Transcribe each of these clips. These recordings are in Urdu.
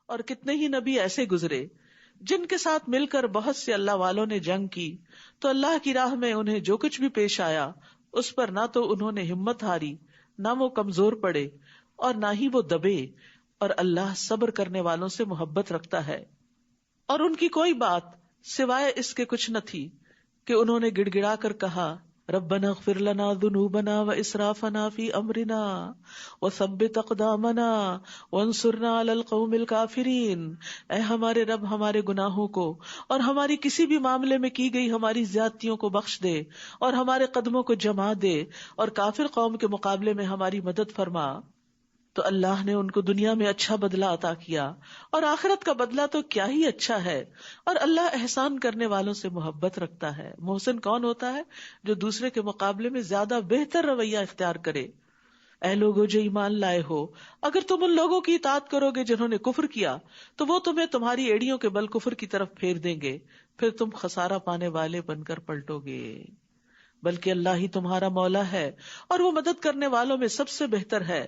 اور کتنے ہی نبی ایسے گزرے جن کے ساتھ مل کر بہت سے اللہ والوں نے جنگ کی، تو اللہ کی راہ میں انہیں جو کچھ بھی پیش آیا اس پر نہ تو انہوں نے ہمت ہاری، نہ وہ کمزور پڑے، اور نہ ہی وہ دبے، اور اللہ صبر کرنے والوں سے محبت رکھتا ہے۔ اور ان کی کوئی بات سوائے اس کے کچھ نہ تھی کہ انہوں نے گڑ گڑا کر کہا، ربنا اغفر لنا ذنوبنا واسرافنا فی امرنا وثبت اقدامنا وانصرنا علی القوم الکافرین، اے ہمارے رب ہمارے گناہوں کو اور ہماری کسی بھی معاملے میں کی گئی ہماری زیادتیوں کو بخش دے، اور ہمارے قدموں کو جما دے، اور کافر قوم کے مقابلے میں ہماری مدد فرما۔ تو اللہ نے ان کو دنیا میں اچھا بدلہ عطا کیا، اور آخرت کا بدلہ تو کیا ہی اچھا ہے، اور اللہ احسان کرنے والوں سے محبت رکھتا ہے۔ محسن کون ہوتا ہے؟ جو دوسرے کے مقابلے میں زیادہ بہتر رویہ اختیار کرے۔ اے لوگو جو ایمان لائے ہو، اگر تم ان لوگوں کی اطاعت کرو گے جنہوں نے کفر کیا، تو وہ تمہیں تمہاری ایڑیوں کے بل کفر کی طرف پھیر دیں گے، پھر تم خسارہ پانے والے بن کر پلٹو گے۔ بلکہ اللہ ہی تمہارا مولا ہے، اور وہ مدد کرنے والوں میں سب سے بہتر ہے۔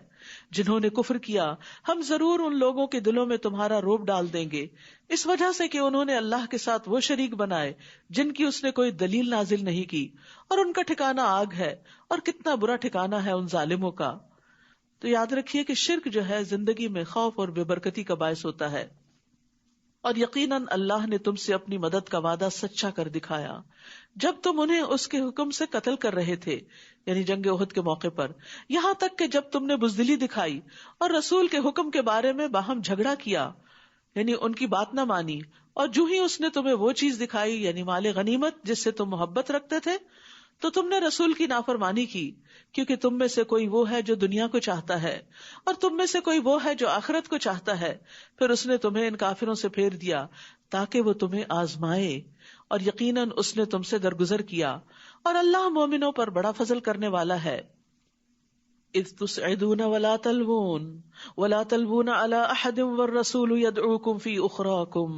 جنہوں نے کفر کیا، ہم ضرور ان لوگوں کے دلوں میں تمہارا رعب ڈال دیں گے، اس وجہ سے کہ انہوں نے اللہ کے ساتھ وہ شریک بنائے جن کی اس نے کوئی دلیل نازل نہیں کی، اور ان کا ٹھکانہ آگ ہے، اور کتنا برا ٹھکانہ ہے ان ظالموں کا۔ تو یاد رکھیے کہ شرک جو ہے زندگی میں خوف اور بے برکتی کا باعث ہوتا ہے، اور یقیناً اللہ نے تم سے اپنی مدد کا وعدہ سچا کر دکھایا جب تم انہیں اس کے حکم سے قتل کر رہے تھے، یعنی جنگ احد کے موقع پر، یہاں تک کہ جب تم نے بزدلی دکھائی اور رسول کے حکم کے بارے میں باہم جھگڑا کیا، یعنی ان کی بات نہ مانی، اور جو ہی اس نے تمہیں وہ چیز دکھائی یعنی مال غنیمت جس سے تم محبت رکھتے تھے، تو تم نے رسول کی نافرمانی کی، کیونکہ تم میں سے کوئی وہ ہے جو دنیا کو چاہتا ہے اور تم میں سے کوئی وہ ہے جو آخرت کو چاہتا ہے، پھر اس نے تمہیں ان کافروں سے پھیر دیا تاکہ وہ تمہیں آزمائے، اور یقیناً اس نے تم سے درگزر کیا، اور اللہ مومنوں پر بڑا فضل کرنے والا ہے۔ اذ تسعدون ولا تلوون علی احد والرسول يدعوكم فی اخراکم،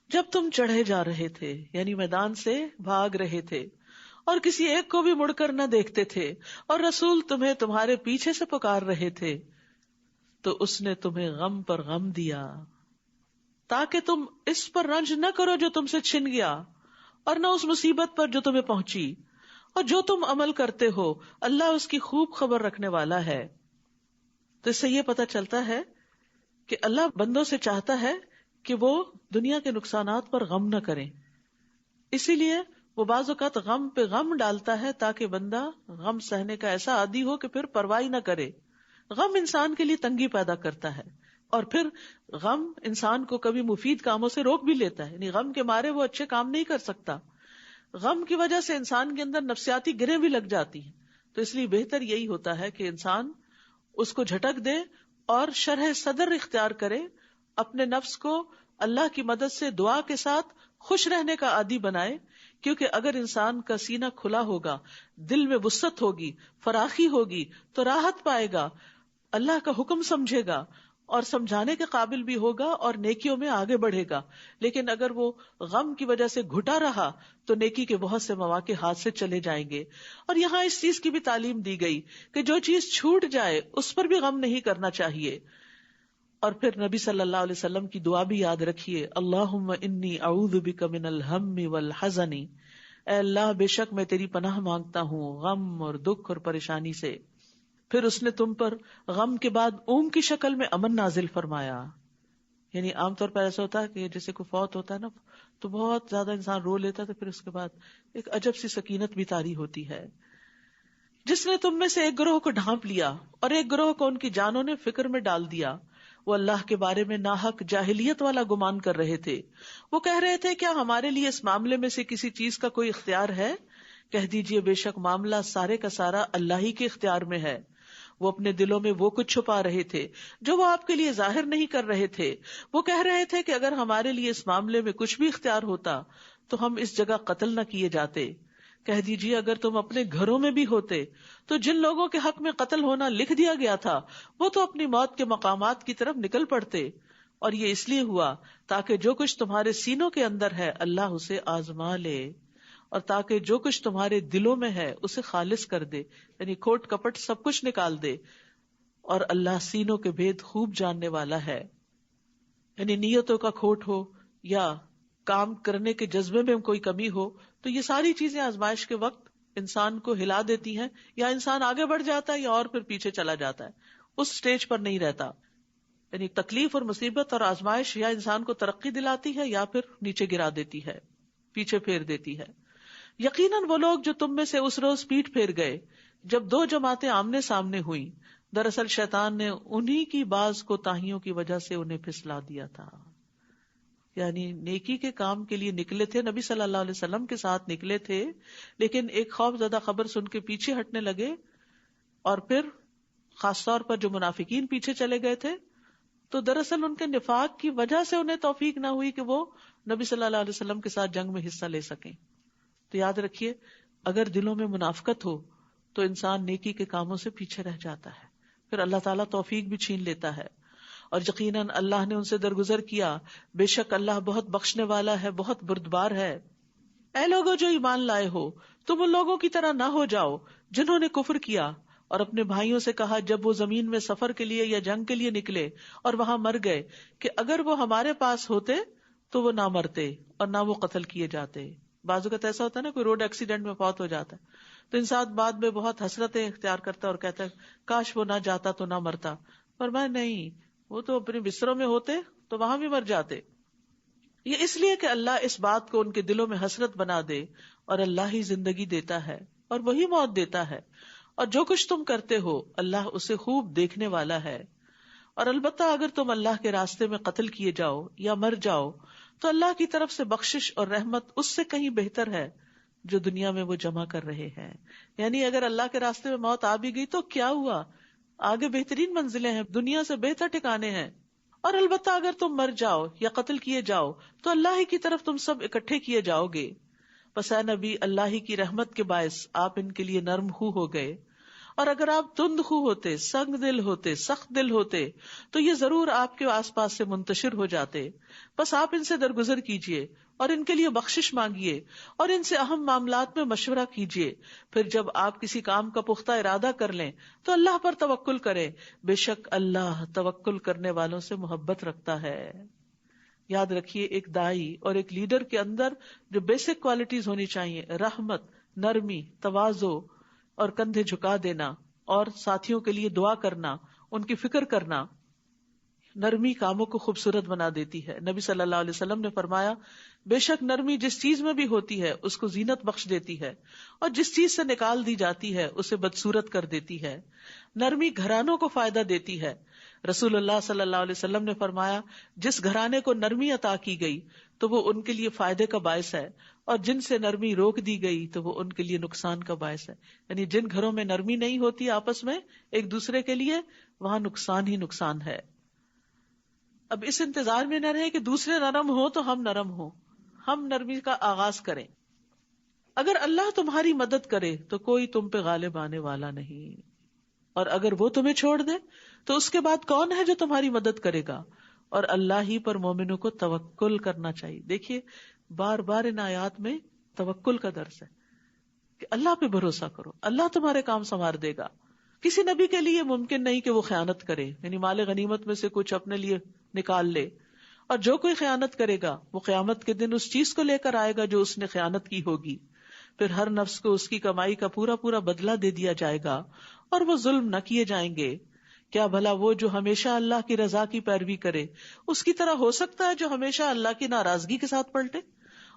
جب تم چڑھے جا رہے تھے یعنی میدان سے بھاگ رہے تھے اور کسی ایک کو بھی مڑ کر نہ دیکھتے تھے، اور رسول تمہیں تمہارے پیچھے سے پکار رہے تھے، تو اس نے تمہیں غم پر غم دیا تاکہ تم اس پر رنج نہ کرو جو تم سے چھن گیا، اور نہ اس مصیبت پر جو تمہیں پہنچی، اور جو تم عمل کرتے ہو اللہ اس کی خوب خبر رکھنے والا ہے۔ تو اس سے یہ پتہ چلتا ہے کہ اللہ بندوں سے چاہتا ہے کہ وہ دنیا کے نقصانات پر غم نہ کریں، اسی لیے وہ بعض اوقات غم پہ غم ڈالتا ہے تاکہ بندہ غم سہنے کا ایسا عادی ہو کہ پھر پرواہ نہ کرے۔ غم انسان کے لیے تنگی پیدا کرتا ہے، اور پھر غم انسان کو کبھی مفید کاموں سے روک بھی لیتا ہے، یعنی غم کے مارے وہ اچھے کام نہیں کر سکتا۔ غم کی وجہ سے انسان کے اندر نفسیاتی گرہیں بھی لگ جاتی ہیں، تو اس لیے بہتر یہی ہوتا ہے کہ انسان اس کو جھٹک دے اور شرح صدر اختیار کرے، اپنے نفس کو اللہ کی مدد سے دعا کے ساتھ خوش رہنے کا عادی بنائے، کیونکہ اگر انسان کا سینہ کھلا ہوگا، دل میں وسعت ہوگی، فراخی ہوگی، تو راحت پائے گا، اللہ کا حکم سمجھے گا اور سمجھانے کے قابل بھی ہوگا اور نیکیوں میں آگے بڑھے گا۔ لیکن اگر وہ غم کی وجہ سے گھٹا رہا تو نیکی کے بہت سے مواقع ہاتھ سے چلے جائیں گے۔ اور یہاں اس چیز کی بھی تعلیم دی گئی کہ جو چیز چھوٹ جائے اس پر بھی غم نہیں کرنا چاہیے۔ اور پھر نبی صلی اللہ علیہ وسلم کی دعا بھی یاد رکھیے، اللہم انی اعوذ بک من الہم والحزن، اے اللہ بے شک میں تیری پناہ مانگتا ہوں غم اور دکھ اور پریشانی سے۔ پھر اس نے تم پر غم کے بعد اونگ کی شکل میں امن نازل فرمایا، یعنی عام طور پر ایسا ہوتا ہے کہ جیسے کوئی فوت ہوتا ہے نا تو بہت زیادہ انسان رو لیتا ہے، تو پھر اس کے بعد ایک عجب سی سکینت بھی طاری ہوتی ہے۔ جس نے تم میں سے ایک گروہ کو ڈھانپ لیا اور ایک گروہ کو ان کی جانوں نے فکر میں ڈال دیا، وہ اللہ کے بارے میں ناحق جاہلیت والا گمان کر رہے تھے۔ وہ کہہ رہے تھے کیا ہمارے لیے اس معاملے میں سے کسی چیز کا کوئی اختیار ہے؟ کہہ دیجئے بے شک معاملہ سارے کا سارا اللہ ہی کے اختیار میں ہے۔ وہ اپنے دلوں میں وہ کچھ چھپا رہے تھے جو وہ آپ کے لیے ظاہر نہیں کر رہے تھے۔ وہ کہہ رہے تھے کہ اگر ہمارے لیے اس معاملے میں کچھ بھی اختیار ہوتا تو ہم اس جگہ قتل نہ کیے جاتے۔ کہہ دیجئے اگر تم اپنے گھروں میں بھی ہوتے تو جن لوگوں کے حق میں قتل ہونا لکھ دیا گیا تھا وہ تو اپنی موت کے مقامات کی طرف نکل پڑتے، اور یہ اس لیے ہوا تاکہ جو کچھ تمہارے سینوں کے اندر ہے اللہ اسے آزما لے، اور تاکہ جو کچھ تمہارے دلوں میں ہے اسے خالص کر دے، یعنی کھوٹ کپٹ سب کچھ نکال دے، اور اللہ سینوں کے بھید خوب جاننے والا ہے۔ یعنی نیتوں کا کھوٹ ہو یا کام کرنے کے جذبے میں کوئی کمی ہو، تو یہ ساری چیزیں آزمائش کے وقت انسان کو ہلا دیتی ہیں، یا انسان آگے بڑھ جاتا ہے یا اور پھر پیچھے چلا جاتا ہے، اس سٹیج پر نہیں رہتا. یعنی تکلیف اور مصیبت اور آزمائش یا انسان کو ترقی دلاتی ہے یا پھر نیچے گرا دیتی ہے، پیچھے پھیر دیتی ہے. یقیناً وہ لوگ جو تم میں سے اس روز پیٹ پھیر گئے جب دو جماعتیں آمنے سامنے ہوئیں، دراصل شیطان نے انہی کی بعض کوتاہیوں کی وجہ سے انہیں پھسلا دیا تھا. یعنی نیکی کے کام کے لیے نکلے تھے، نبی صلی اللہ علیہ وسلم کے ساتھ نکلے تھے، لیکن ایک خوف زدہ خبر سن کے پیچھے ہٹنے لگے، اور پھر خاص طور پر جو منافقین پیچھے چلے گئے تھے، تو دراصل ان کے نفاق کی وجہ سے انہیں توفیق نہ ہوئی کہ وہ نبی صلی اللہ علیہ وسلم کے ساتھ جنگ میں حصہ لے سکیں. تو یاد رکھیے، اگر دلوں میں منافقت ہو تو انسان نیکی کے کاموں سے پیچھے رہ جاتا ہے، پھر اللہ تعالیٰ توفیق بھی چھین لیتا ہے. اور یقیناً اللہ نے ان سے درگزر کیا، بے شک اللہ بہت بخشنے والا ہے، بہت بردبار ہے. اے لوگوں جو ایمان لائے ہو، تم ان لوگوں کی طرح نہ ہو جاؤ جنہوں نے کفر کیا اور اپنے بھائیوں سے کہا جب وہ زمین میں سفر کے لیے یا جنگ کے لیے نکلے اور وہاں مر گئے کہ اگر وہ ہمارے پاس ہوتے تو وہ نہ مرتے اور نہ وہ قتل کیے جاتے. بعض اوقات ایسا ہوتا ہے نا، کوئی روڈ ایکسیڈنٹ میں فوت ہو جاتا ہے تو انسان بعد میں بہت حسرتیں اختیار کرتا ہے اور کہتا ہے کاش وہ نہ جاتا تو نہ مرتا. پر میں نہیں، وہ تو اپنے بستروں میں ہوتے تو وہاں بھی مر جاتے. یہ اس لیے کہ اللہ اس بات کو ان کے دلوں میں حسرت بنا دے، اور اللہ ہی زندگی دیتا ہے اور وہی موت دیتا ہے، اور جو کچھ تم کرتے ہو اللہ اسے خوب دیکھنے والا ہے. اور البتہ اگر تم اللہ کے راستے میں قتل کیے جاؤ یا مر جاؤ تو اللہ کی طرف سے بخشش اور رحمت اس سے کہیں بہتر ہے جو دنیا میں وہ جمع کر رہے ہیں. یعنی اگر اللہ کے راستے میں موت آ بھی گئی تو کیا ہوا، آگے بہترین منزلیں ہیں، دنیا سے بہتر ٹھکانے ہیں. اور البتہ اگر تم مر جاؤ یا قتل کیے جاؤ تو اللہ ہی کی طرف تم سب اکٹھے کیے جاؤ گے. پس اے نبی، اللہ ہی کی رحمت کے باعث آپ ان کے لیے نرم خو ہو گئے، اور اگر آپ تند خو ہوتے، سنگ دل ہوتے، سخت دل ہوتے تو یہ ضرور آپ کے آس پاس سے منتشر ہو جاتے. بس آپ ان سے درگزر کیجئے اور ان کے لیے بخشش مانگیے اور ان سے اہم معاملات میں مشورہ کیجئے. پھر جب آپ کسی کام کا پختہ ارادہ کر لیں تو اللہ پر توکل کریں، بے شک اللہ توکل کرنے والوں سے محبت رکھتا ہے. یاد رکھیے، ایک داعی اور ایک لیڈر کے اندر جو بیسک کوالٹیز ہونی چاہیے، رحمت، نرمی، تواضع اور کندھے جھکا دینا اور ساتھیوں کے لیے دعا کرنا، ان کی فکر کرنا. نرمی کاموں کو خوبصورت بنا دیتی ہے. نبی صلی اللہ علیہ وسلم نے فرمایا، بے شک نرمی جس چیز میں بھی ہوتی ہے اس کو زینت بخش دیتی ہے، اور جس چیز سے نکال دی جاتی ہے اسے بدصورت کر دیتی ہے. نرمی گھرانوں کو فائدہ دیتی ہے. رسول اللہ صلی اللہ علیہ وسلم نے فرمایا، جس گھرانے کو نرمی عطا کی گئی تو وہ ان کے لیے فائدے کا باعث ہے، اور جن سے نرمی روک دی گئی تو وہ ان کے لیے نقصان کا باعث ہے. یعنی جن گھروں میں نرمی نہیں ہوتی آپس میں ایک دوسرے کے لیے، وہاں نقصان ہی نقصان ہے. اب اس انتظار میں نہ رہے کہ دوسرے نرم ہو تو ہم نرم ہوں، ہم نرمی کا آغاز کریں. اگر اللہ تمہاری مدد کرے تو کوئی تم پہ غالب آنے والا نہیں، اور اگر وہ تمہیں چھوڑ دے تو اس کے بعد کون ہے جو تمہاری مدد کرے گا. اور اللہ ہی پر مومنوں کو توکل کرنا چاہیے. دیکھیے بار بار ان آیات میں توکل کا درس ہے کہ اللہ پہ بھروسہ کرو، اللہ تمہارے کام سنوار دے گا. کسی نبی کے لیے ممکن نہیں کہ وہ خیانت کرے، یعنی مال غنیمت میں سے کچھ اپنے لیے نکال لے. اور جو کوئی خیانت کرے گا وہ قیامت کے دن اس چیز کو لے کر آئے گا جو اس نے خیانت کی ہوگی. پھر ہر نفس کو اس کی کمائی کا پورا پورا بدلہ دے دیا جائے گا اور وہ ظلم نہ کیے جائیں گے. کیا بھلا وہ جو ہمیشہ اللہ کی رضا کی پیروی کرے اس کی طرح ہو سکتا ہے جو ہمیشہ اللہ کی ناراضگی کے ساتھ پلٹے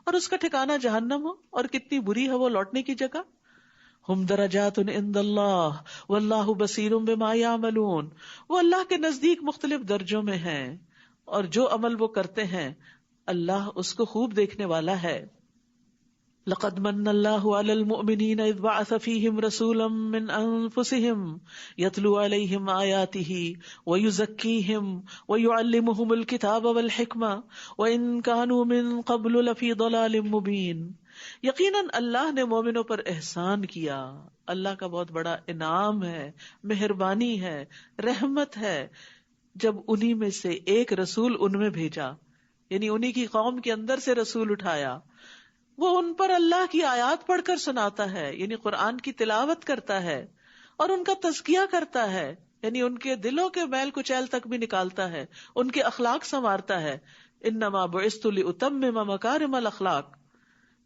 اور اس کا ٹھکانہ جہنم ہو، اور کتنی بری ہے وہ لوٹنے کی جگہ. ہم درجات عند اللہ واللہ بصیر بما یعملون. وہ اللہ کے نزدیک مختلف درجوں میں ہیں، اور جو عمل وہ کرتے ہیں اللہ اس کو خوب دیکھنے والا ہے. لقد من اللہ علی المؤمنین اذ بعث فیہم رسولا من انفسہم یتلو علیہم آیاتہ ویزکیہم ویعلمہم الکتاب والحکمہ وان کانوا من قبل لفی ضلال مبین. یقیناً اللہ نے مومنوں پر احسان کیا. اللہ کا بہت بڑا انعام ہے، مہربانی ہے، رحمت ہے جب انہی میں سے ایک رسول ان میں بھیجا، یعنی انہی کی قوم کے اندر سے رسول اٹھایا. وہ ان پر اللہ کی آیات پڑھ کر سناتا ہے، یعنی قرآن کی تلاوت کرتا ہے اور ان کا تزکیہ کرتا ہے یعنی ان کے دلوں کے میل کچیل تک بھی نکالتا ہے، ان کے اخلاق سنوارتا ہے. انما بعثت لاتمم مکارم الاخلاق،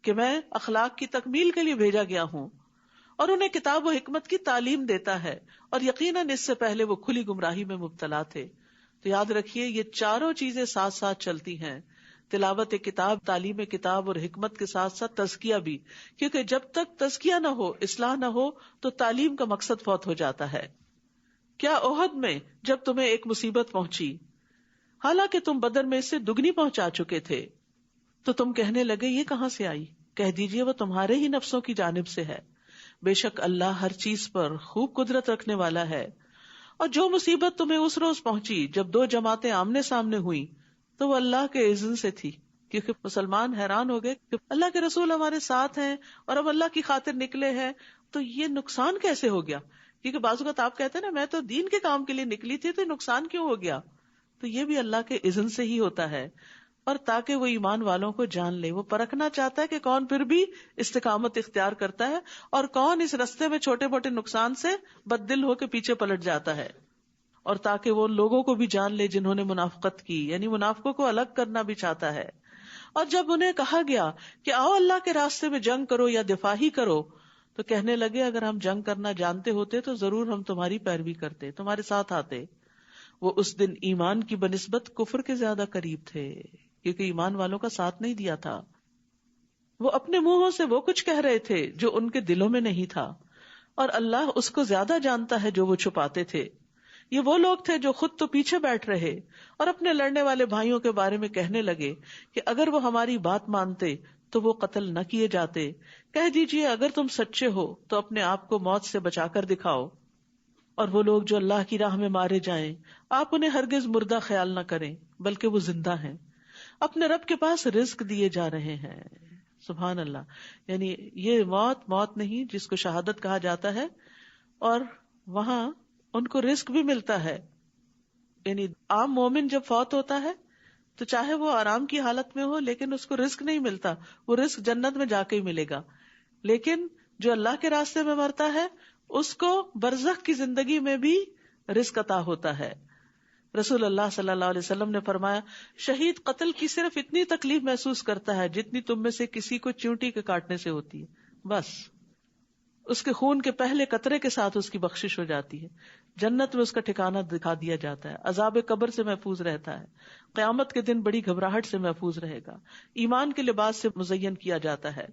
کہ میں اخلاق کی تکمیل کے لیے بھیجا گیا ہوں. اور انہیں کتاب و حکمت کی تعلیم دیتا ہے، اور یقیناً اس سے پہلے وہ کھلی گمراہی میں مبتلا تھے. تو یاد رکھیے یہ چاروں چیزیں ساتھ ساتھ چلتی ہیں، تلاوت کتاب، تعلیم کتاب اور حکمت کے ساتھ ساتھ تزکیہ بھی، کیونکہ جب تک تزکیہ نہ ہو، اصلاح نہ ہو، تو تعلیم کا مقصد فوت ہو جاتا ہے. کیا احد میں جب تمہیں ایک مصیبت پہنچی، حالانکہ تم بدر میں اس سے دگنی پہنچا چکے تھے، تو تم کہنے لگے یہ کہاں سے آئی؟ کہہ دیجئے وہ تمہارے ہی نفسوں کی جانب سے ہے. بے شک اللہ ہر چیز پر خوب قدرت رکھنے والا ہے. اور جو مصیبت تمہیں اس روز پہنچی جب دو جماعتیں آمنے سامنے ہوئیں، تو وہ اللہ کے اذن سے تھی. کیونکہ مسلمان حیران ہو گئے کہ اللہ کے رسول ہمارے ساتھ ہیں اور اب اللہ کی خاطر نکلے ہیں، تو یہ نقصان کیسے ہو گیا؟ کیونکہ بعض اوقات آپ کہتے ہیں نا میں تو دین کے کام کے لیے نکلی تھی، تو نقصان کیوں ہو گیا؟ تو یہ بھی اللہ کے اذن سے ہی ہوتا ہے. اور تاکہ وہ ایمان والوں کو جان لے، وہ پرکھنا چاہتا ہے کہ کون پھر بھی استقامت اختیار کرتا ہے اور کون اس رستے میں چھوٹے موٹے نقصان سے بد دل ہو کے پیچھے پلٹ جاتا ہے. اور تاکہ وہ لوگوں کو بھی جان لے جنہوں نے منافقت کی، یعنی منافقوں کو الگ کرنا بھی چاہتا ہے. اور جب انہیں کہا گیا کہ آؤ اللہ کے راستے میں جنگ کرو یا دفاع ہی کرو، تو کہنے لگے اگر ہم جنگ کرنا جانتے ہوتے تو ضرور ہم تمہاری پیروی کرتے، تمہارے ساتھ آتے. وہ اس دن ایمان کی بنسبت کفر کے زیادہ قریب تھے، کیونکہ ایمان والوں کا ساتھ نہیں دیا تھا. وہ اپنے منہوں سے وہ کچھ کہہ رہے تھے جو ان کے دلوں میں نہیں تھا، اور اللہ اس کو زیادہ جانتا ہے جو وہ چھپاتے تھے. یہ وہ لوگ تھے جو خود تو پیچھے بیٹھ رہے اور اپنے لڑنے والے بھائیوں کے بارے میں کہنے لگے کہ اگر وہ ہماری بات مانتے تو وہ قتل نہ کیے جاتے. کہہ دیجئے اگر تم سچے ہو تو اپنے آپ کو موت سے بچا کر دکھاؤ. اور وہ لوگ جو اللہ کی راہ میں مارے جائیں، آپ انہیں ہرگز مردہ خیال نہ کریں، بلکہ وہ زندہ ہیں، اپنے رب کے پاس رزق دیے جا رہے ہیں. سبحان اللہ. یعنی یہ موت نہیں جس کو شہادت کہا جاتا ہے، اور وہاں ان کو رزق بھی ملتا ہے. یعنی عام مومن جب فوت ہوتا ہے تو چاہے وہ آرام کی حالت میں ہو لیکن اس کو رزق نہیں ملتا، وہ رزق جنت میں جا کے ہی ملے گا. لیکن جو اللہ کے راستے میں مرتا ہے اس کو برزخ کی زندگی میں بھی رزق عطا ہوتا ہے. رسول اللہ صلی اللہ علیہ وسلم نے فرمایا شہید قتل کی صرف اتنی تکلیف محسوس کرتا ہے جتنی تم میں سے کسی کو چیونٹی کے کاٹنے سے ہوتی ہے، بس. اس کے خون کے پہلے قطرے کے ساتھ اس کی بخشش ہو جاتی ہے. جنت میں اس کا ٹھکانہ دکھا دیا جاتا ہے، عذاب قبر سے محفوظ رہتا ہے، قیامت کے دن بڑی گھبراہٹ سے محفوظ رہے گا، ایمان کے لباس سے مزین کیا جاتا ہے.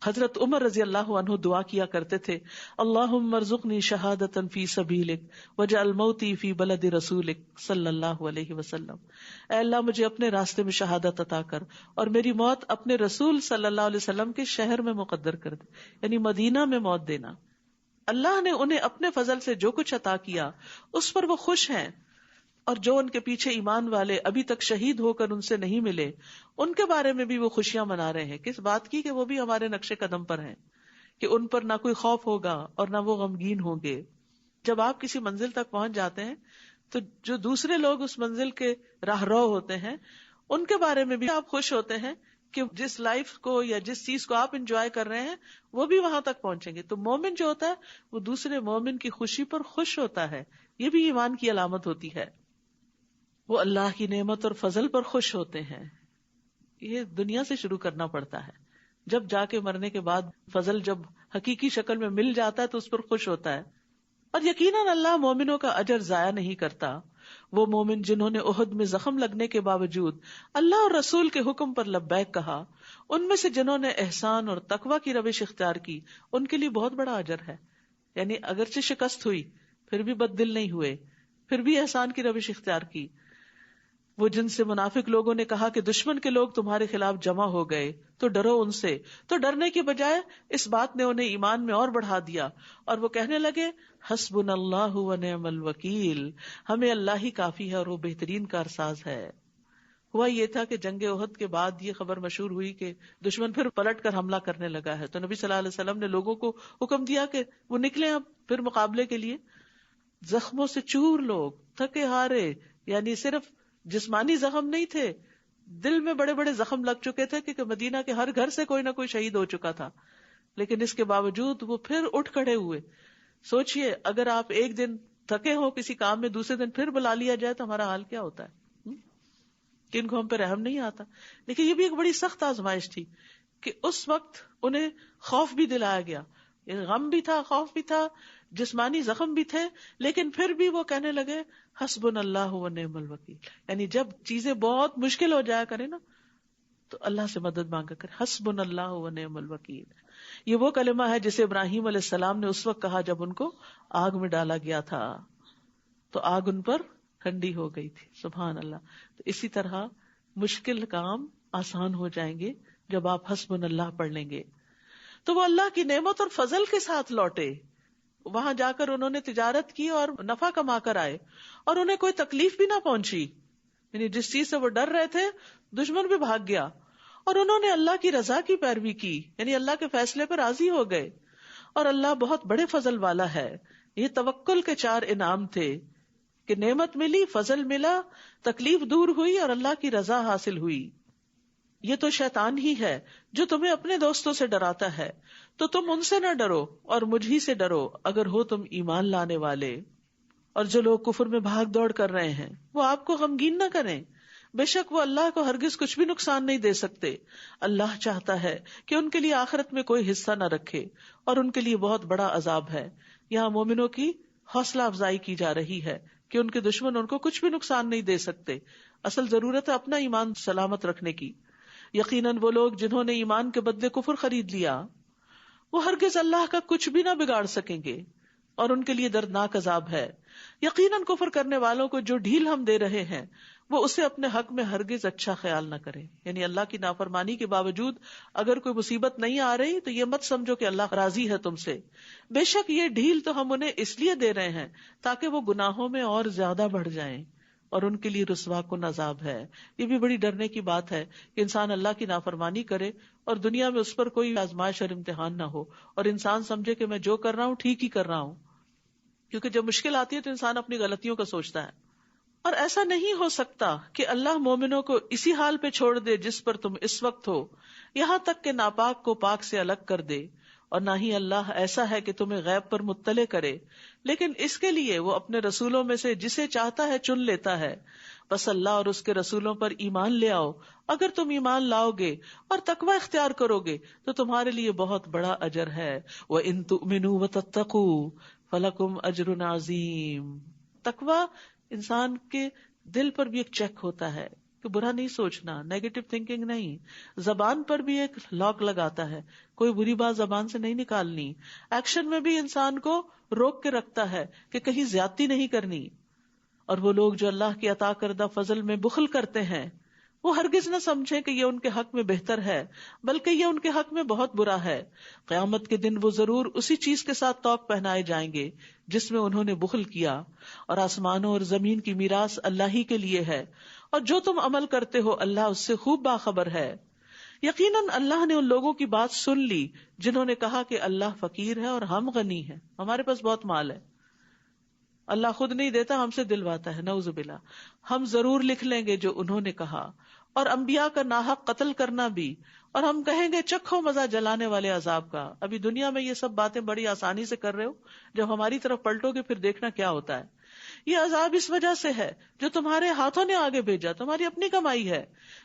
حضرت عمر رضی اللہ عنہ دعا کیا کرتے تھے اللہم ارزقنی شہادتا فی سبیلک واجعل موتی فی بلد رسولک صلی اللہ علیہ وسلم. اے اللہ مجھے اپنے راستے میں شہادت عطا کر اور میری موت اپنے رسول صلی اللہ علیہ وسلم کے شہر میں مقدر کر دے، یعنی مدینہ میں موت دینا. اللہ نے انہیں اپنے فضل سے جو کچھ عطا کیا اس پر وہ خوش ہیں، اور جو ان کے پیچھے ایمان والے ابھی تک شہید ہو کر ان سے نہیں ملے ان کے بارے میں بھی وہ خوشیاں منا رہے ہیں. کس بات کی؟ کہ وہ بھی ہمارے نقش قدم پر ہیں، کہ ان پر نہ کوئی خوف ہوگا اور نہ وہ غمگین ہوں گے. جب آپ کسی منزل تک پہنچ جاتے ہیں تو جو دوسرے لوگ اس منزل کے راہ رو ہوتے ہیں ان کے بارے میں بھی آپ خوش ہوتے ہیں کہ جس لائف کو یا جس چیز کو آپ انجوائے کر رہے ہیں وہ بھی وہاں تک پہنچیں گے. تو مومن جو ہوتا ہے وہ دوسرے مومن کی خوشی پر خوش ہوتا ہے، یہ بھی ایمان کی علامت ہوتی ہے. وہ اللہ کی نعمت اور فضل پر خوش ہوتے ہیں. یہ دنیا سے شروع کرنا پڑتا ہے، جب جا کے مرنے کے بعد فضل جب حقیقی شکل میں مل جاتا ہے تو اس پر خوش ہوتا ہے. اور یقیناً اللہ مومنوں کا اجر ضائع نہیں کرتا. وہ مومن جنہوں نے احد میں زخم لگنے کے باوجود اللہ اور رسول کے حکم پر لبیک کہا، ان میں سے جنہوں نے احسان اور تقوی کی روش اختیار کی ان کے لیے بہت بڑا اجر ہے. یعنی اگرچہ شکست ہوئی پھر بھی بد دل نہیں ہوئے، پھر بھی احسان کی روش اختیار کی. وہ جن سے منافق لوگوں نے کہا کہ دشمن کے لوگ تمہارے خلاف جمع ہو گئے تو ڈرو ان سے، تو ڈرنے کی بجائے اس بات نے انہیں ایمان میں اور بڑھا دیا، اور وہ کہنے لگے حسبنا اللہ ونعم الوکیل، ہمیں اللہ ہی کافی ہے اور وہ بہترین کارساز ہے. ہوا یہ تھا کہ جنگ احد کے بعد یہ خبر مشہور ہوئی کہ دشمن پھر پلٹ کر حملہ کرنے لگا ہے. تو نبی صلی اللہ علیہ وسلم نے لوگوں کو حکم دیا کہ وہ نکلیں اب پھر مقابلے کے لیے. زخموں سے چور لوگ، تھکے ہارے، یعنی صرف جسمانی زخم نہیں تھے، دل میں بڑے بڑے زخم لگ چکے تھے کیونکہ مدینہ کے ہر گھر سے کوئی نہ کوئی شہید ہو چکا تھا. لیکن اس کے باوجود وہ پھر اٹھ کھڑے ہوئے. سوچئے اگر آپ ایک دن تھکے ہوں کسی کام میں, دوسرے دن پھر بلا لیا جائے تو ہمارا حال کیا ہوتا ہے, کہ ان کو ہم پہ رحم نہیں آتا. لیکن یہ بھی ایک بڑی سخت آزمائش تھی کہ اس وقت انہیں خوف بھی دلایا گیا, غم بھی تھا, خوف بھی تھا, جسمانی زخم بھی تھے, لیکن پھر بھی وہ کہنے لگے حسبنا اللہ و نعم الوکیل. یعنی جب چیزیں بہت مشکل ہو جایا کرے نا تو اللہ سے مدد مانگا کرے, حسبنا اللہ و نعم الوکیل. یہ وہ کلمہ ہے جسے ابراہیم علیہ السلام نے اس وقت کہا جب ان کو آگ میں ڈالا گیا تھا تو آگ ان پر ٹھنڈی ہو گئی تھی. سبحان اللہ. تو اسی طرح مشکل کام آسان ہو جائیں گے جب آپ حسبنا اللہ پڑھ لیں گے. تو وہ اللہ کی نعمت اور فضل کے ساتھ لوٹے. وہاں جا کر انہوں نے تجارت کی اور نفع کما کر آئے, اور انہیں کوئی تکلیف بھی نہ پہنچی. یعنی جس چیز سے وہ ڈر رہے تھے دشمن بھی بھاگ گیا, اور انہوں نے اللہ کی رضا کی پیروی کی, یعنی اللہ کے فیصلے پر راضی ہو گئے. اور اللہ بہت بڑے فضل والا ہے. یہ توکل کے 4 انعام تھے کہ نعمت ملی, فضل ملا, تکلیف دور ہوئی اور اللہ کی رضا حاصل ہوئی. یہ تو شیطان ہی ہے جو تمہیں اپنے دوستوں سے ڈراتا ہے, تو تم ان سے نہ ڈرو اور مجھ ہی سے ڈرو اگر ہو تم ایمان لانے والے. اور جو لوگ کفر میں بھاگ دوڑ کر رہے ہیں وہ آپ کو غمگین نہ کریں, بے شک وہ اللہ کو ہرگز کچھ بھی نقصان نہیں دے سکتے. اللہ چاہتا ہے کہ ان کے لیے آخرت میں کوئی حصہ نہ رکھے اور ان کے لیے بہت بڑا عذاب ہے. یہاں مومنوں کی حوصلہ افزائی کی جا رہی ہے کہ ان کے دشمن ان کو کچھ بھی نقصان نہیں دے سکتے. اصل ضرورت ہے اپنا ایمان سلامت رکھنے کی. یقیناً وہ لوگ جنہوں نے ایمان کے بدلے کفر خرید لیا وہ ہرگز اللہ کا کچھ بھی نہ بگاڑ سکیں گے, اور ان کے لیے دردناک عذاب ہے. یقیناً کفر کرنے والوں کو جو ڈھیل ہم دے رہے ہیں وہ اسے اپنے حق میں ہرگز اچھا خیال نہ کرے. یعنی اللہ کی نافرمانی کے باوجود اگر کوئی مصیبت نہیں آ رہی تو یہ مت سمجھو کہ اللہ راضی ہے تم سے. بے شک یہ ڈھیل تو ہم انہیں اس لیے دے رہے ہیں تاکہ وہ گناہوں میں اور زیادہ بڑھ جائیں, اور ان کے لیے رسوا کن عذاب ہے. یہ بھی بڑی ڈرنے کی بات ہے کہ انسان اللہ کی نافرمانی کرے اور دنیا میں اس پر کوئی آزمائش اور امتحان نہ ہو, اور انسان سمجھے کہ میں جو کر رہا ہوں ٹھیک ہی کر رہا ہوں. کیونکہ جب مشکل آتی ہے تو انسان اپنی غلطیوں کا سوچتا ہے. اور ایسا نہیں ہو سکتا کہ اللہ مومنوں کو اسی حال پہ چھوڑ دے جس پر تم اس وقت ہو, یہاں تک کہ ناپاک کو پاک سے الگ کر دے. اور نہ ہی اللہ ایسا ہے کہ تمہیں غیب پر مطلع کرے, لیکن اس کے لیے وہ اپنے رسولوں میں سے جسے چاہتا ہے چن لیتا ہے. بس اللہ اور اس کے رسولوں پر ایمان لے آؤ. اگر تم ایمان لاؤ گے اور تقوی اختیار کرو گے تو تمہارے لیے بہت بڑا اجر ہے. وَإِن تُؤْمِنُوا وَتَتَّقُوا فَلَكُمْ أَجْرٌ عَظِيمٌ. تقوی انسان کے دل پر بھی ایک چیک ہوتا ہے کہ برا نہیں سوچنا, نیگیٹو تھنکنگ نہیں. زبان پر بھی ایک لاک لگاتا ہے, کوئی بری بات زبان سے نہیں نکالنی. ایکشن میں بھی انسان کو روک کے رکھتا ہے کہ کہیں زیادتی نہیں کرنی. اور وہ لوگ جو اللہ کی عطا کردہ فضل میں بخل کرتے ہیں وہ ہرگز نہ سمجھیں کہ یہ ان کے حق میں بہتر ہے, بلکہ یہ ان کے حق میں بہت برا ہے. قیامت کے دن وہ ضرور اسی چیز کے ساتھ توق پہنائے جائیں گے جس میں انہوں نے بخل کیا. اور آسمانوں اور زمین کی میراث اللہ ہی کے لیے ہے, اور جو تم عمل کرتے ہو اللہ اس سے خوب باخبر ہے. یقیناً اللہ نے ان لوگوں کی بات سن لی جنہوں نے کہا کہ اللہ فقیر ہے اور ہم غنی ہیں, ہمارے پاس بہت مال ہے. اللہ خود نہیں دیتا, ہم سے دلواتا ہے, نعوذ باللہ. ہم ضرور لکھ لیں گے جو انہوں نے کہا. اور انبیاء کا ناحق قتل کرنا بھی, اور ہم کہیں گے چکھو مزہ جلانے والے عذاب کا. ابھی دنیا میں یہ سب باتیں بڑی آسانی سے کر رہے ہو, جب ہماری طرف پلٹو گے پھر دیکھنا کیا ہوتا ہے. یہ عذاب اس وجہ سے ہے جو تمہارے ہاتھوں نے آگے بھیجا, تمہاری اپنی کمائی ہے.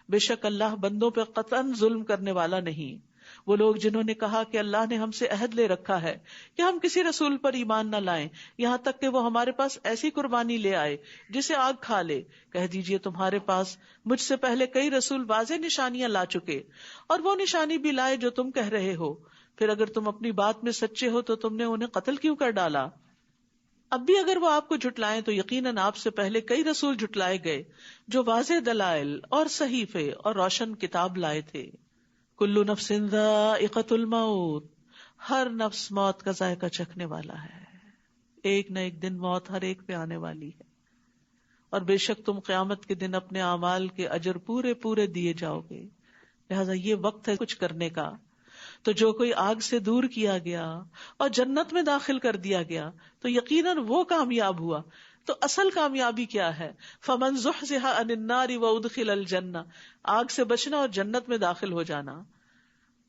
بے شک اللہ بندوں پہ قطعاً ظلم کرنے والا نہیں. وہ لوگ جنہوں نے کہا کہ اللہ نے ہم سے عہد لے رکھا ہے کہ ہم کسی رسول پر ایمان نہ لائیں یہاں تک کہ وہ ہمارے پاس ایسی قربانی لے آئے جسے آگ کھا لے, کہہ دیجئے تمہارے پاس مجھ سے پہلے کئی رسول واضح نشانیاں لا چکے, اور وہ نشانی بھی لائے جو تم کہہ رہے ہو. پھر اگر تم اپنی بات میں سچے ہو تو تم نے انہیں قتل کیوں کر ڈالا؟ اب بھی اگر وہ آپ کو جھٹلائیں تو یقیناً آپ سے پہلے کئی رسول جھٹلائے گئے جو واضح دلائل اور صحیفے اور روشن کتاب لائے تھے. کل نفس ذائقۃ الموت, ہر نفس موت کا ذائقہ چکھنے والا ہے. ایک نہ ایک دن موت ہر ایک پہ آنے والی ہے, اور بے شک تم قیامت کے دن اپنے اعمال کے اجر پورے پورے دیے جاؤ گے. لہذا یہ وقت ہے کچھ کرنے کا. تو جو کوئی آگ سے دور کیا گیا اور جنت میں داخل کر دیا گیا تو یقیناً وہ کامیاب ہوا. تو اصل کامیابی کیا ہے؟ فمن زحزح عن النار وادخل الجنہ, آگ سے بچنا اور جنت میں داخل ہو جانا.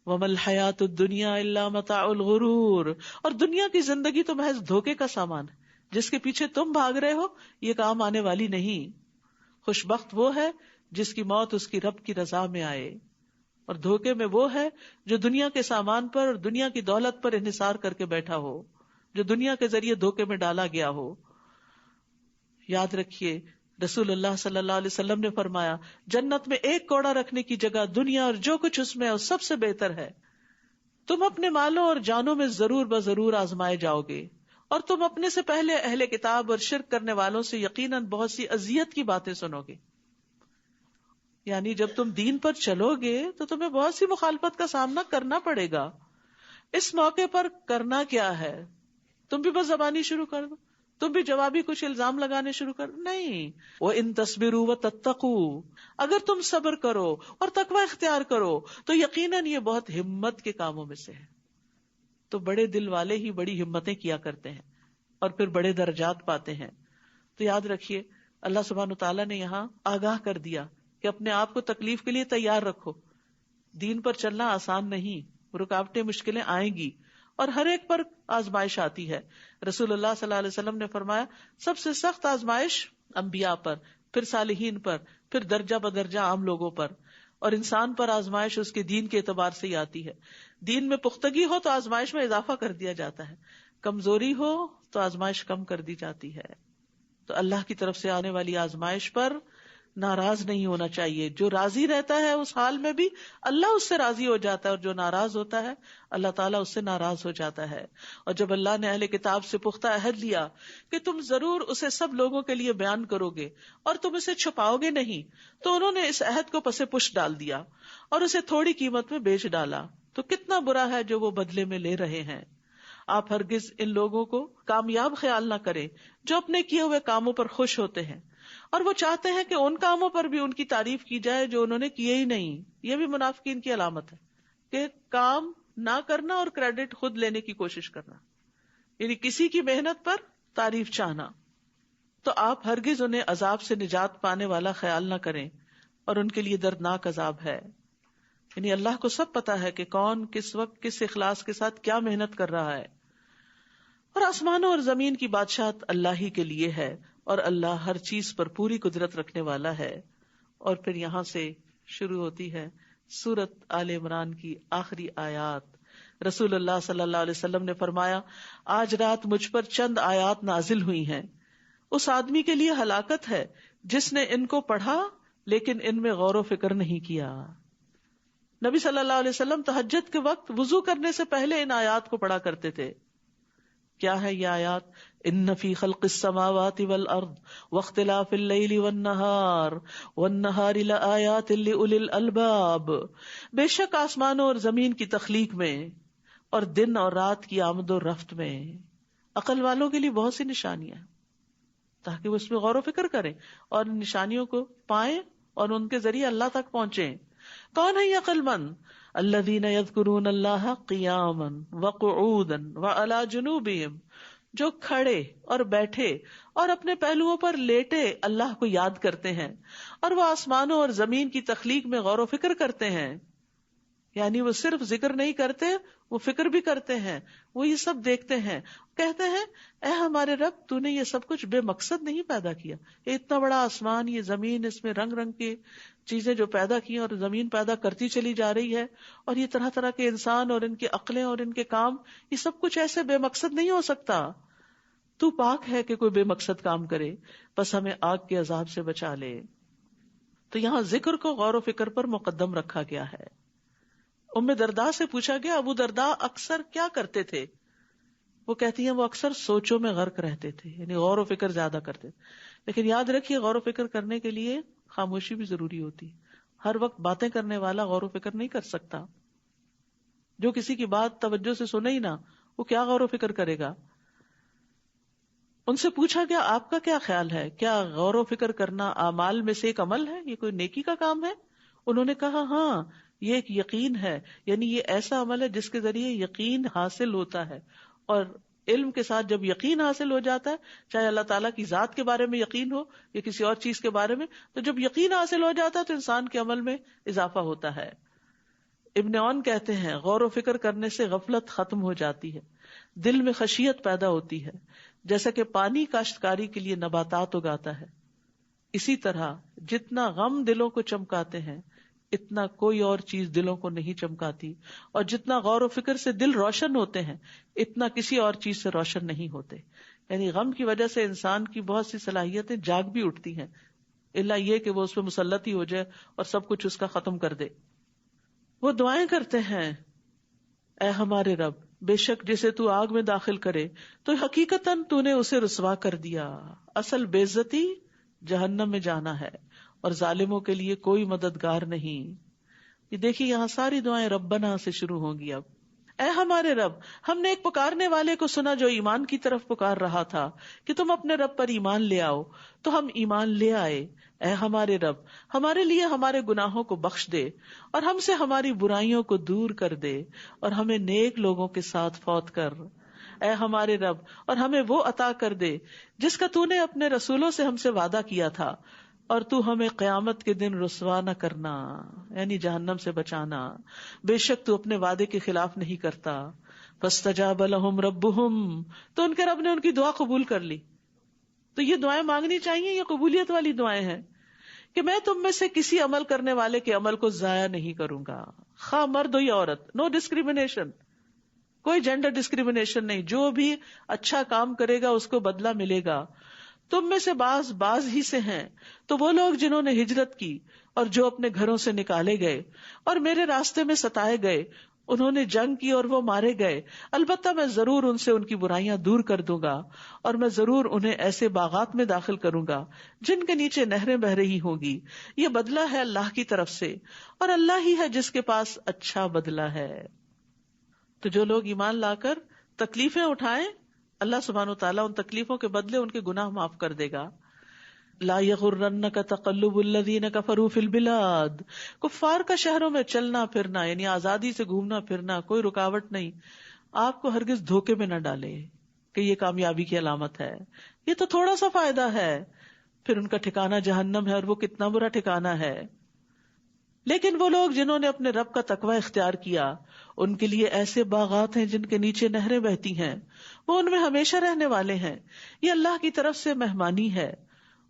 وما الحیات الدنیا الا متاع الغرور, اور دنیا کی زندگی تو محض دھوکے کا سامان ہے. جس کے پیچھے تم بھاگ رہے ہو یہ کام آنے والی نہیں. خوش بخت وہ ہے جس کی موت اس کی رب کی رضا میں آئے. اور دھوکے میں وہ ہے جو دنیا کے سامان پر اور دنیا کی دولت پر انحصار کر کے بیٹھا ہو، جو دنیا کے ذریعے دھوکے میں ڈالا گیا ہو. یاد رکھیے رسول اللہ صلی اللہ علیہ وسلم نے فرمایا جنت میں ایک کوڑا رکھنے کی جگہ دنیا اور جو کچھ اس میں ہے سب سے بہتر ہے. تم اپنے مالوں اور جانوں میں ضرور بضرور آزمائے جاؤ گے، اور تم اپنے سے پہلے اہل کتاب اور شرک کرنے والوں سے یقیناً بہت سی اذیت کی باتیں سنو گے. یعنی جب تم دین پر چلو گے تو تمہیں بہت سی مخالفت کا سامنا کرنا پڑے گا. اس موقع پر کرنا کیا ہے؟ تم بھی بس زبانی شروع کر دو، تم بھی جوابی کچھ الزام لگانے شروع کر دو؟ نہیں. وَإِن تَصْبِرُوا وَتَتَّقُوا، اگر تم صبر کرو اور تقوی اختیار کرو تو یقیناً یہ بہت ہمت کے کاموں میں سے ہے. تو بڑے دل والے ہی بڑی ہمتیں کیا کرتے ہیں اور پھر بڑے درجات پاتے ہیں. تو یاد رکھیے اللہ سبحانہ تعالیٰ نے یہاں آگاہ کر دیا کہ اپنے آپ کو تکلیف کے لیے تیار رکھو. دین پر چلنا آسان نہیں، رکاوٹیں مشکلیں آئیں گی اور ہر ایک پر آزمائش آتی ہے. رسول اللہ صلی اللہ علیہ وسلم نے فرمایا سب سے سخت آزمائش انبیاء پر، پھر صالحین پر، پھر درجہ بدرجہ عام لوگوں پر، اور انسان پر آزمائش اس کے دین کے اعتبار سے ہی آتی ہے. دین میں پختگی ہو تو آزمائش میں اضافہ کر دیا جاتا ہے، کمزوری ہو تو آزمائش کم کر دی جاتی ہے. تو اللہ کی طرف سے آنے والی آزمائش پر ناراض نہیں ہونا چاہیے. جو راضی رہتا ہے اس حال میں بھی اللہ اس سے راضی ہو جاتا ہے، اور جو ناراض ہوتا ہے اللہ تعالیٰ اس سے ناراض ہو جاتا ہے. اور جب اللہ نے اہل کتاب سے پختہ عہد لیا کہ تم ضرور اسے سب لوگوں کے لیے بیان کرو گے اور تم اسے چھپاؤ گے نہیں، تو انہوں نے اس عہد کو پس پش ڈال دیا اور اسے تھوڑی قیمت میں بیچ ڈالا. تو کتنا برا ہے جو وہ بدلے میں لے رہے ہیں. آپ ہرگز ان لوگوں کو کامیاب خیال نہ کریں جو اپنے کیے ہوئے کاموں پر خوش ہوتے ہیں اور وہ چاہتے ہیں کہ ان کاموں پر بھی ان کی تعریف کی جائے جو انہوں نے کیے ہی نہیں. یہ بھی منافقین کی علامت ہے کہ کام نہ کرنا اور کریڈٹ خود لینے کی کوشش کرنا، یعنی کسی کی محنت پر تعریف چاہنا. تو آپ ہرگز انہیں عذاب سے نجات پانے والا خیال نہ کریں، اور ان کے لیے دردناک عذاب ہے. یعنی اللہ کو سب پتا ہے کہ کون کس وقت کس اخلاص کے ساتھ کیا محنت کر رہا ہے. اور آسمانوں اور زمین کی بادشاہت اللہ ہی کے لیے ہے، اور اللہ ہر چیز پر پوری قدرت رکھنے والا ہے. اور پھر یہاں سے شروع ہوتی ہے سورت آل عمران کی آخری آیات. رسول اللہ صلی اللہ علیہ وسلم نے فرمایا آج رات مجھ پر چند آیات نازل ہوئی ہیں، اس آدمی کے لیے ہلاکت ہے جس نے ان کو پڑھا لیکن ان میں غور و فکر نہیں کیا. نبی صلی اللہ علیہ وسلم تہجد کے وقت وضو کرنے سے پہلے ان آیات کو پڑھا کرتے تھے. کیا ہے یہ آیات؟ ان فی خلق السماوات والارض واختلاف اللیل والنہار لآیات لأولی الالباب، بے شک آسمانوں اور زمین کی تخلیق میں اور دن اور رات کی آمد و رفت میں عقل والوں کے لیے بہت سی نشانیاں ہیں، تاکہ وہ اس میں غور و فکر کریں اور ان نشانیوں کو پائیں اور ان کے ذریعے اللہ تک پہنچیں. کون ہے یہ عقل مند؟ الذین یذکرون اللہ قیاما وقعودا وعلی جنوبہم، جو کھڑے اور بیٹھے اور اپنے پہلوؤں پر لیٹے اللہ کو یاد کرتے ہیں، اور وہ آسمانوں اور زمین کی تخلیق میں غور و فکر کرتے ہیں. یعنی وہ صرف ذکر نہیں کرتے، وہ فکر بھی کرتے ہیں، وہ یہ سب دیکھتے ہیں، کہتے ہیں اے ہمارے رب تو نے یہ سب کچھ بے مقصد نہیں پیدا کیا. یہ اتنا بڑا آسمان، یہ زمین، اس میں رنگ رنگ کی چیزیں جو پیدا کی اور زمین پیدا کرتی چلی جا رہی ہے، اور یہ طرح طرح کے انسان اور ان کی عقلیں اور ان کے کام، یہ سب کچھ ایسے بے مقصد نہیں ہو سکتا. تو پاک ہے کہ کوئی بے مقصد کام کرے، بس ہمیں آگ کے عذاب سے بچا لے. تو یہاں ذکر کو غور و فکر پر مقدم رکھا گیا ہے. ام درداء سے پوچھا گیا ابو درداء اکثر کیا کرتے تھے؟ وہ کہتی ہیں وہ اکثر سوچوں میں غرق رہتے تھے، یعنی غور و فکر زیادہ کرتے تھے. لیکن یاد رکھیے غور و فکر کرنے کے لیے خاموشی بھی ضروری ہوتی. ہر وقت باتیں کرنے والا غور و فکر نہیں کر سکتا. جو کسی کی بات توجہ سے سنے ہی نہ، وہ کیا غور و فکر کرے گا؟ ان سے پوچھا گیا آپ کا کیا خیال ہے، کیا غور و فکر کرنا اعمال میں سے ایک عمل ہے، یہ کوئی نیکی کا کام ہے؟ انہوں نے کہا ہاں، یہ ایک یقین ہے، یعنی یہ ایسا عمل ہے جس کے ذریعے یقین حاصل ہوتا ہے. اور علم کے ساتھ جب یقین حاصل ہو جاتا ہے، چاہے اللہ تعالیٰ کی ذات کے بارے میں یقین ہو یا کسی اور چیز کے بارے میں، تو جب یقین حاصل ہو جاتا ہے تو انسان کے عمل میں اضافہ ہوتا ہے. ابن عون کہتے ہیں غور و فکر کرنے سے غفلت ختم ہو جاتی ہے، دل میں خشیت پیدا ہوتی ہے، جیسا کہ پانی کاشتکاری کے لیے نباتات اگاتا ہے، اسی طرح جتنا غم دلوں کو چمکاتے ہیں اتنا کوئی اور چیز دلوں کو نہیں چمکاتی، اور جتنا غور و فکر سے دل روشن ہوتے ہیں اتنا کسی اور چیز سے روشن نہیں ہوتے. یعنی غم کی وجہ سے انسان کی بہت سی صلاحیتیں جاگ بھی اٹھتی ہیں، الا یہ کہ وہ اس پہ مسلط ہی ہو جائے اور سب کچھ اس کا ختم کر دے. وہ دعائیں کرتے ہیں، اے ہمارے رب، بے شک جسے تو آگ میں داخل کرے تو حقیقتاً تو نے اسے رسوا کر دیا. اصل بے عزتی جہنم میں جانا ہے، اور ظالموں کے لیے کوئی مددگار نہیں. یہ دیکھیے یہاں ساری دعائیں ربنا سے شروع ہوں گی. اب اے ہمارے رب، ہم نے ایک پکارنے والے کو سنا جو ایمان کی طرف پکار رہا تھا کہ تم اپنے رب پر ایمان لے آؤ، تو ہم ایمان لے آئے. اے ہمارے رب، ہمارے لیے ہمارے گناہوں کو بخش دے اور ہم سے ہماری برائیوں کو دور کر دے اور ہمیں نیک لوگوں کے ساتھ فوت کر. اے ہمارے رب، اور ہمیں وہ عطا کر دے جس کا تو نے اپنے رسولوں سے ہم سے وعدہ کیا تھا، اور تو ہمیں قیامت کے دن رسوا نہ کرنا، یعنی جہنم سے بچانا. بے شک تو اپنے وعدے کے خلاف نہیں کرتا. فاستجاب لهم ربهم، تو ان کے رب نے ان کی دعا قبول کر لی. تو یہ دعائیں مانگنی چاہیے، یہ قبولیت والی دعائیں ہیں کہ میں تم میں سے کسی عمل کرنے والے کے عمل کو ضائع نہیں کروں گا، خواہ مرد ہو یا عورت. نو ڈسکریمنیشن، کوئی جینڈر ڈسکریمنیشن نہیں. جو بھی اچھا کام کرے گا اس کو بدلہ ملے گا. تم میں سے باز ہی سے ہیں تو وہ لوگ جنہوں نے ہجرت کی اور جو اپنے گھروں سے نکالے گئے اور میرے راستے میں ستائے گئے، انہوں نے جنگ کی اور وہ مارے گئے. البتہ میں ضرور ان سے ان کی برائیاں دور کر دوں گا، اور میں ضرور انہیں ایسے باغات میں داخل کروں گا جن کے نیچے نہریں بہ رہی ہوں گی. یہ بدلہ ہے اللہ کی طرف سے، اور اللہ ہی ہے جس کے پاس اچھا بدلہ ہے. تو جو لوگ ایمان لا کر تکلیفیں اٹھائیں، اللہ سبحانہ و تعالیٰ ان تکلیفوں کے بدلے ان کے گناہ معاف کر دے گا. لا یغرنک تقلب الذین کفروا فی البلاد، کفار کا شہروں میں چلنا پھرنا، یعنی آزادی سے گھومنا پھرنا، کوئی رکاوٹ نہیں، آپ کو ہرگز دھوکے میں نہ ڈالے کہ یہ کامیابی کی علامت ہے. یہ تو تھوڑا سا فائدہ ہے، پھر ان کا ٹھکانہ جہنم ہے، اور وہ کتنا برا ٹھکانہ ہے. لیکن وہ لوگ جنہوں نے اپنے رب کا تقوی اختیار کیا، ان کے لیے ایسے باغات ہیں جن کے نیچے نہریں بہتی ہیں، وہ ان میں ہمیشہ رہنے والے ہیں. یہ اللہ کی طرف سے مہمانی ہے،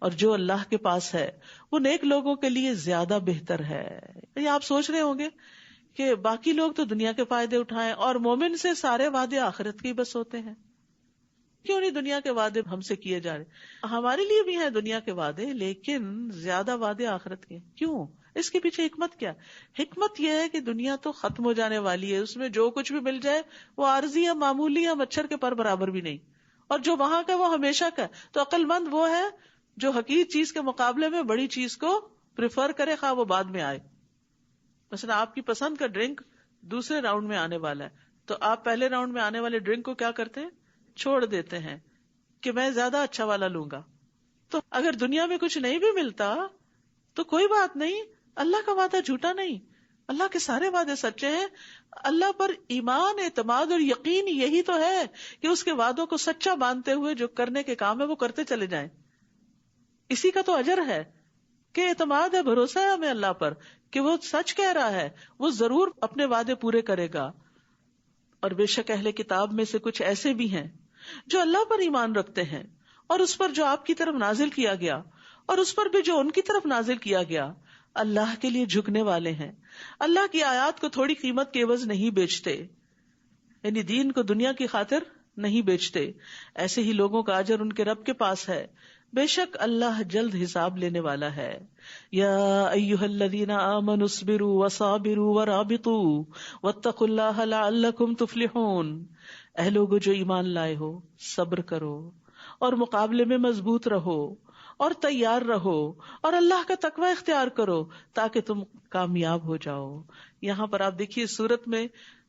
اور جو اللہ کے پاس ہے وہ نیک لوگوں کے لیے زیادہ بہتر ہے. یہ آپ سوچ رہے ہوں گے کہ باقی لوگ تو دنیا کے فائدے اٹھائیں اور مومن سے سارے وعدے آخرت کے بس ہوتے ہیں، کیوں نہیں دنیا کے وعدے ہم سے کیے جا رہے؟ ہمارے لیے بھی ہیں دنیا کے وعدے، لیکن زیادہ وعدے آخرت کے. کیوں؟ اس کے پیچھے حکمت کیا؟ حکمت یہ ہے کہ دنیا تو ختم ہو جانے والی ہے، اس میں جو کچھ بھی مل جائے وہ عارضی یا معمولی یا مچھر کے پر برابر بھی نہیں، اور جو وہاں کا وہ ہمیشہ کا. تو عقل مند وہ ہے جو حقیقی چیز کے مقابلے میں بڑی چیز کو پریفر کرے، خواہ وہ بعد میں آئے. مثلا آپ کی پسند کا ڈرنک دوسرے راؤنڈ میں آنے والا ہے، تو آپ پہلے راؤنڈ میں آنے والے ڈرنک کو کیا کرتے ہیں؟ چھوڑ دیتے ہیں کہ میں زیادہ اچھا والا لوں گا. تو اگر دنیا میں کچھ نہیں بھی ملتا تو کوئی بات نہیں، اللہ کا وعدہ جھوٹا نہیں، اللہ کے سارے وعدے سچے ہیں. اللہ پر ایمان، اعتماد اور یقین یہی تو ہے کہ اس کے وعدوں کو سچا مانتے ہوئے جو کرنے کے کام ہے وہ کرتے چلے جائیں. اسی کا تو اجر ہے کہ اعتماد ہے، بھروسہ ہے ہمیں اللہ پر کہ وہ سچ کہہ رہا ہے، وہ ضرور اپنے وعدے پورے کرے گا. اور بے شک اہل کتاب میں سے کچھ ایسے بھی ہیں جو اللہ پر ایمان رکھتے ہیں اور اس پر جو آپ کی طرف نازل کیا گیا اور اس پر بھی جو ان کی طرف نازل کیا گیا، اللہ کے لیے جھکنے والے ہیں. اللہ کی آیات کو تھوڑی قیمت کے عوض نہیں بیچتے، یعنی دین کو دنیا کی خاطر نہیں بیچتے. ایسے ہی لوگوں کا اجر ان کے رب کے پاس ہے، بے شک اللہ جلد حساب لینے والا ہے. یا ایھا الذین آمنوا اصبروا وصابروا ورابطوا واتقوا اللہ لعلکم تفلحون. اے لوگو جو ایمان لائے ہو، صبر کرو اور مقابلے میں مضبوط رہو اور تیار رہو اور اللہ کا تقوی اختیار کرو تاکہ تم کامیاب ہو جاؤ. یہاں پر آپ دیکھیے سورت میں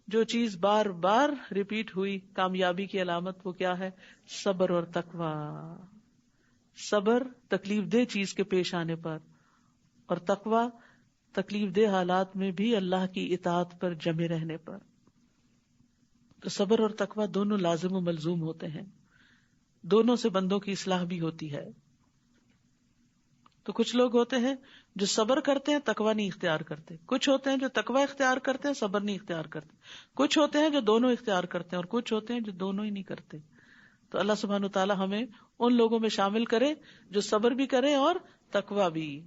جو چیز بار بار ریپیٹ ہوئی کامیابی کی علامت، وہ کیا ہے؟ صبر اور تقوی. صبر تکلیف دہ چیز کے پیش آنے پر، اور تقوی تکلیف دہ حالات میں بھی اللہ کی اطاعت پر جمے رہنے پر. تو صبر اور تقوی دونوں لازم و ملزوم ہوتے ہیں، دونوں سے بندوں کی اصلاح بھی ہوتی ہے. تو کچھ لوگ ہوتے ہیں جو صبر کرتے ہیں تقوی نہیں اختیار کرتے، کچھ ہوتے ہیں جو تقوی اختیار کرتے ہیں صبر نہیں اختیار کرتے، کچھ ہوتے ہیں جو دونوں اختیار کرتے ہیں، اور کچھ ہوتے ہیں جو دونوں ہی نہیں کرتے. تو اللہ سبحانہ تعالیٰ ہمیں ان لوگوں میں شامل کرے جو صبر بھی کرے اور تقویٰ بھی.